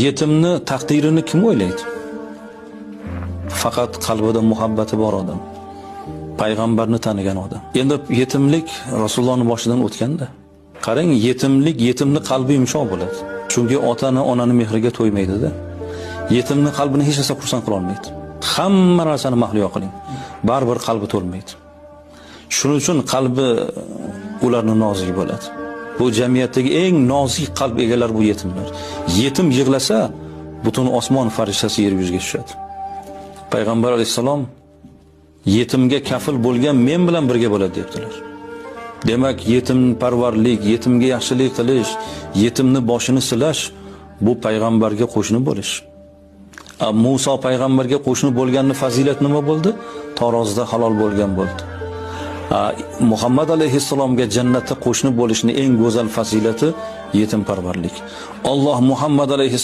yetimni taqdirini kim o'ylaydi? Faqat qalbida muhabbati bor odam, payg'ambarni tanigan odam. Endi yetimlik Rasulullohning boshidan o'tganda. Qarang, yetimni qalbi yumshoq bo'ladi. Chunki otani, onani mehriga to'ymaydi-da. Yetimni qalbini hech narsa xursand qila olmaydi. Hamma narsani mahliyo qiling, baribir qalbi to'lmaydi. Shuning uchun qalbi ularning nozik bo'ladi. Bu jamiyatdagi eng nozik qalb egalari bu yetimlar. Yetim yig'lasa, butun osmon farishtasi yer yuziga tushadi. Payg'ambar alayhisalom yetimga kafil bo'lgan men bilan birga bo'ladi debdilar. Demak, yetimparvarlik, yetimga yaxshilik qilish, yetimni boshini silash bu payg'ambarga qo'shni bo'lish. Musa payg'ambarga qo'shni bo'lganning fazilati nima bo'ldi? Tarozida halol bo'lgan bo'ldi. Muhammad alayhissalomga jannatda qo'shni bo'lishning eng go'zal fazilati yetimparvarlik. Alloh Muhammad alayhissalom